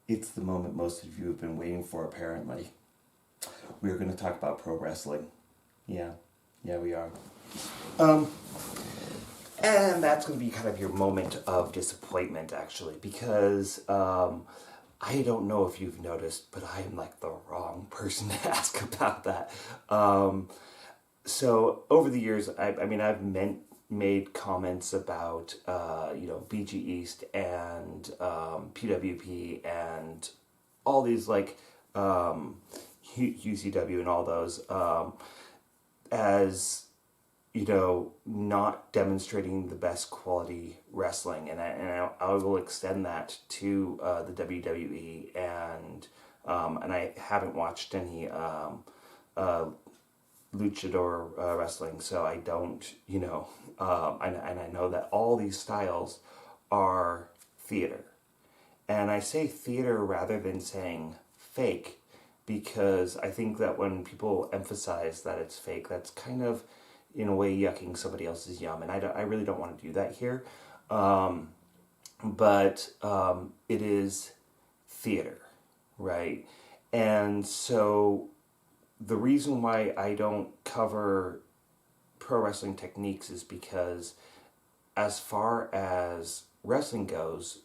It's the moment most of you have been waiting for, apparently. We're going to talk about pro wrestling. Yeah, we are. Um, and that's going to be kind of your moment of disappointment, actually, because I don't know if you've noticed, but I am like the wrong person to ask about that. So over the years, I've made comments about BG East and PWP and all these like UCW and all those as not demonstrating the best quality wrestling, and I will extend that to the WWE, and I haven't watched any uh, luchador wrestling, so I don't, and I know that all these styles are theater. And I say theater rather than saying fake because I think that when people emphasize that it's fake, that's kind of, in a way, yucking somebody else's yum. And I really don't want to do that here. But it is theater, right? And so the reason why I don't cover pro wrestling techniques is because, as far as wrestling goes,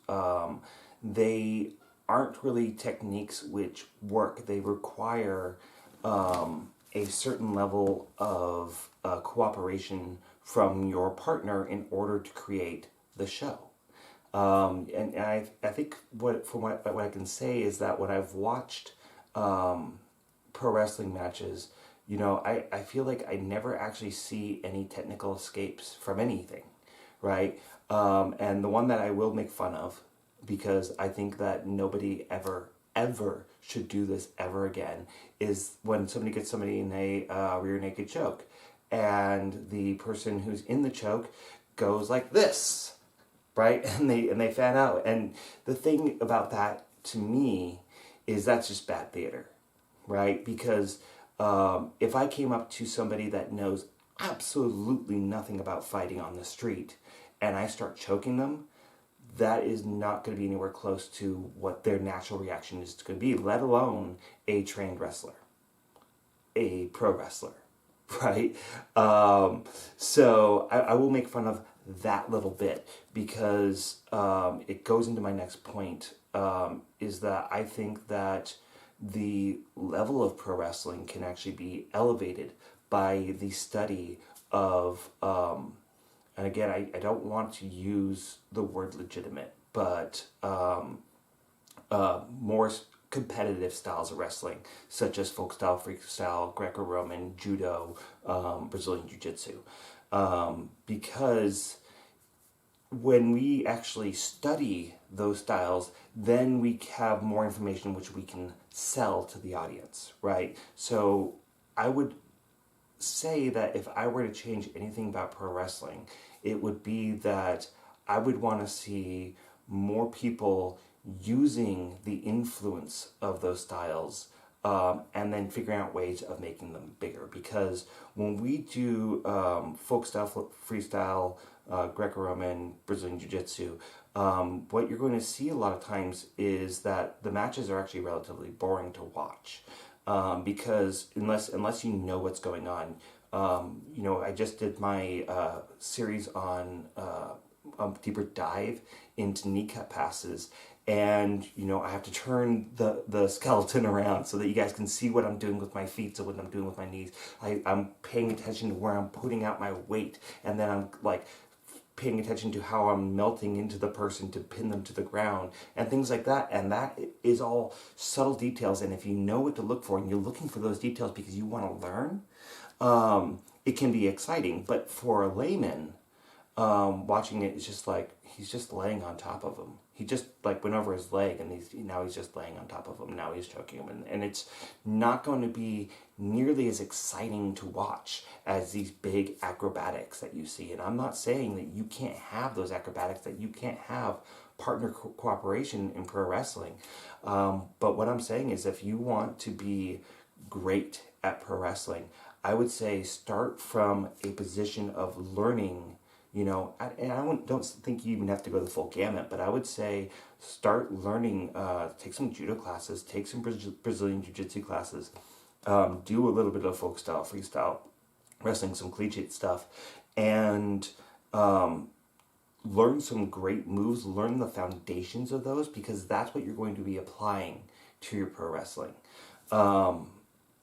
they aren't really techniques which work. They require a certain level of cooperation from your partner in order to create the show. And I think what I can say is that when I've watched pro wrestling matches, I feel like I never actually see any technical escapes from anything, right? And the one that I will make fun of, because I think that nobody ever should do this ever again, is when somebody gets somebody in a rear naked choke, and the person who's in the choke goes like this, right? And they fan out. And the thing about that, to me, is that's just bad theater, right? Because if I came up to somebody that knows absolutely nothing about fighting on the street and I start choking them, that is not going to be anywhere close to what their natural reaction is going to be, let alone a trained wrestler, a pro wrestler, right? So I will make fun of that little bit because it goes into my next point, is that I think that the level of pro wrestling can actually be elevated by the study of, and again, I don't want to use the word legitimate, but more competitive styles of wrestling, such as folk style, freestyle, Greco-Roman, judo, Brazilian jiu-jitsu. Because when we actually study those styles, then we have more information which we can sell to the audience, right? So I would say that if I were to change anything about pro wrestling, it would be that I would want to see more people using the influence of those styles, and then figuring out ways of making them bigger. Because when we do folk style, freestyle, Greco-Roman, Brazilian Jiu-Jitsu, what you're going to see a lot of times is that the matches are actually relatively boring to watch. Because unless you know what's going on, I just did my series on a deeper dive into kneecap passes, and I have to turn the skeleton around so that you guys can see what I'm doing with my feet, so what I'm doing with my knees. I'm paying attention to where I'm putting out my weight, and then I'm like paying attention to how I'm melting into the person to pin them to the ground and things like that. And that is all subtle details. And if you know what to look for and you're looking for those details because you want to learn, it can be exciting. But for a layman, watching it is just like he's just laying on top of him. He just like went over his leg, and now he's just laying on top of him. Now he's choking him, and it's not going to be nearly as exciting to watch as these big acrobatics that you see. And I'm not saying that you can't have those acrobatics, that you can't have partner cooperation in pro wrestling. But what I'm saying is, if you want to be great at pro wrestling, I would say start from a position of learning And don't think you even have to go the full gamut, but I would say start learning, take some judo classes, take some Brazilian jiu-jitsu classes, do a little bit of folk style, freestyle wrestling, some collegiate stuff, and learn some great moves, learn the foundations of those, because that's what you're going to be applying to your pro wrestling.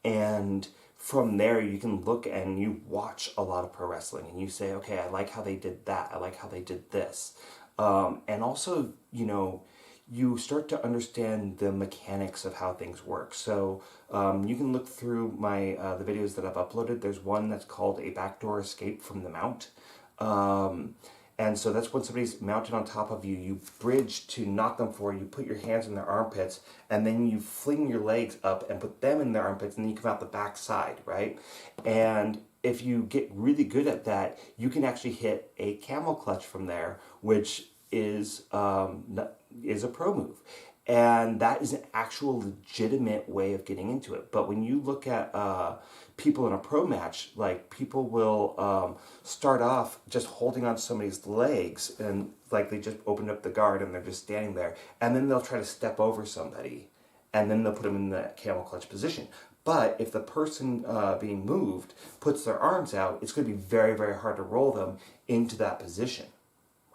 And from there, you can look and you watch a lot of pro wrestling and you say, okay, I like how they did that. I like how they did this. And also, you start to understand the mechanics of how things work. So you can look through the videos that I've uploaded. There's one that's called A Backdoor Escape from the Mount. And so that's when somebody's mounted on top of you, you bridge to knock them forward, you put your hands in their armpits, and then you fling your legs up and put them in their armpits, and then you come out the back side, right? And if you get really good at that, you can actually hit a camel clutch from there, which is a pro move. And that is an actual legitimate way of getting into it. But when you look at people in a pro match, like people will start off just holding on to somebody's legs and like they just opened up the guard and they're just standing there. And then they'll try to step over somebody and then they'll put them in that camel clutch position. But if the person being moved puts their arms out, it's going to be very, very hard to roll them into that position,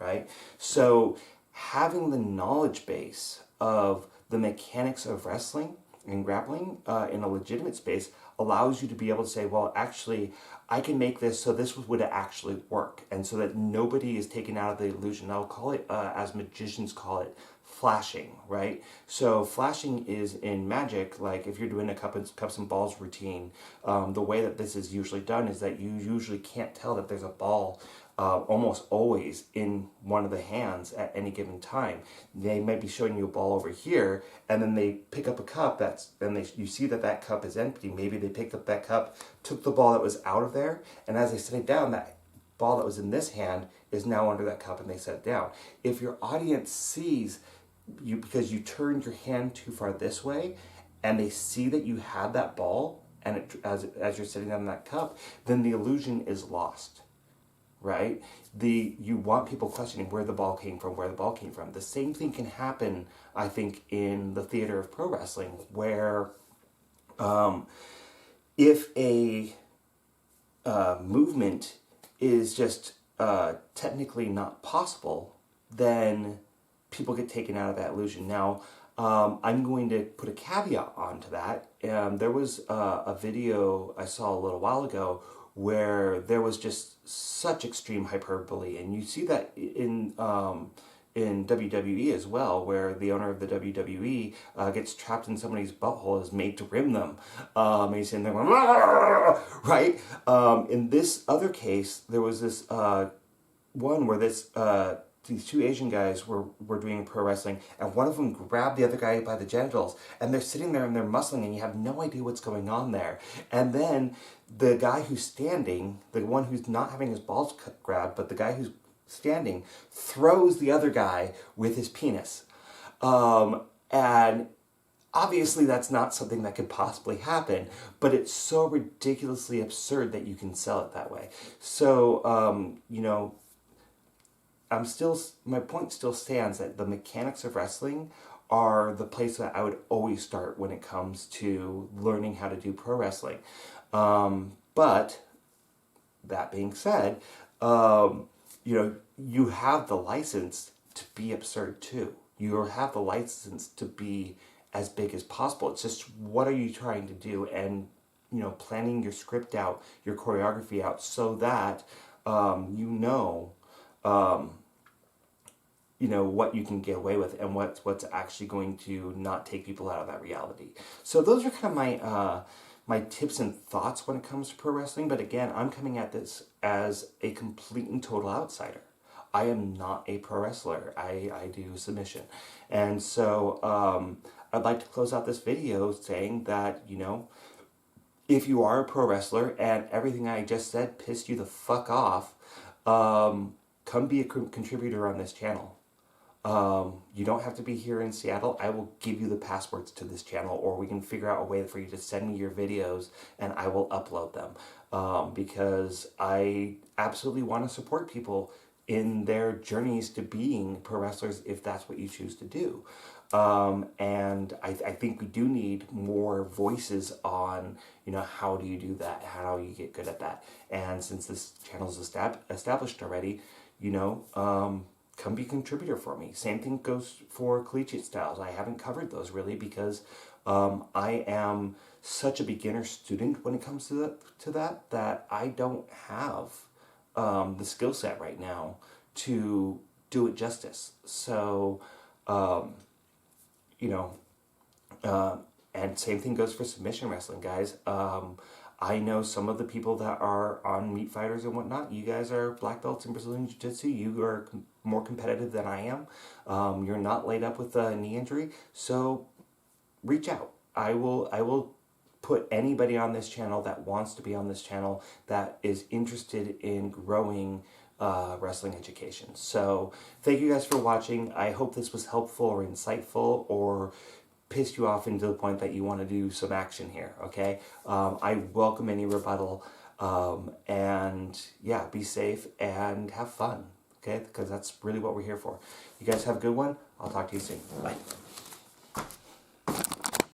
right? So having the knowledge base of the mechanics of wrestling and grappling in a legitimate space allows you to be able to say, well, actually, I can make this so this would actually work, and so that nobody is taken out of the illusion. I'll call it, as magicians call it, flashing, right? So flashing is in magic, like if you're doing a cups and balls routine, the way that this is usually done is that you usually can't tell that there's a ball almost always in one of the hands at any given time. They might be showing you a ball over here, and then they pick up a cup you see that cup is empty. Maybe they picked up that cup, took the ball that was out of there, and as they set it down, that ball that was in this hand is now under that cup, and they set it down. If your audience sees you because you turned your hand too far this way, and they see that you had that ball, and as you're sitting down in that cup, then the illusion is lost. Right? You want people questioning where the ball came from. The same thing can happen, I think, in the theater of pro wrestling, where if a movement is just technically not possible, then people get taken out of that illusion. Now, I'm going to put a caveat onto that. There was a video I saw a little while ago where there was just such extreme hyperbole, and you see that in WWE as well, where the owner of the WWE gets trapped in somebody's butthole, is made to rim them, and he's in there going, right? In this other case, there was this one where these two Asian guys were doing pro wrestling, and one of them grabbed the other guy by the genitals, and they're sitting there and they're muscling, and you have no idea what's going on there. And then the guy who's standing, the one who's not having his balls grabbed, but the guy who's standing, throws the other guy with his penis. And obviously that's not something that could possibly happen, but it's so ridiculously absurd that you can sell it that way. So, my point still stands that the mechanics of wrestling are the place that I would always start when it comes to learning how to do pro wrestling. But that being said, you have the license to be absurd too. You have the license to be as big as possible. It's just, what are you trying to do? And, planning your script out, your choreography out, so that, what you can get away with and what's actually going to not take people out of that reality. So those are kind of my tips and thoughts when it comes to pro wrestling. But again, I'm coming at this as a complete and total outsider. I am not a pro wrestler. I do submission. And so I'd like to close out this video saying that, if you are a pro wrestler and everything I just said pissed you the fuck off, come be a contributor on this channel. You don't have to be here in Seattle. I will give you the passwords to this channel, or we can figure out a way for you to send me your videos and I will upload them. Because I absolutely want to support people in their journeys to being pro wrestlers if that's what you choose to do. And I think we do need more voices on, how do you do that? How do you get good at that? And since this channel is established already, come be a contributor for me. Same thing goes for collegiate styles. I haven't covered those really because I am such a beginner student when it comes to that I don't have the skill set right now to do it justice. So, you know, and same thing goes for submission wrestling, guys. I know some of the people that are on Meat Fighters and whatnot. You guys are black belts in Brazilian Jiu-Jitsu. You are more competitive than I am. You're not laid up with a knee injury, so reach out. I will put anybody on this channel that wants to be on this channel that is interested in growing wrestling education. So thank you guys for watching. I hope this was helpful or insightful or pissed you off into the point that you want to do some action here, okay? I welcome any rebuttal, and yeah, be safe and have fun, okay? Because that's really what we're here for. You guys have a good one. I'll talk to you soon. Bye.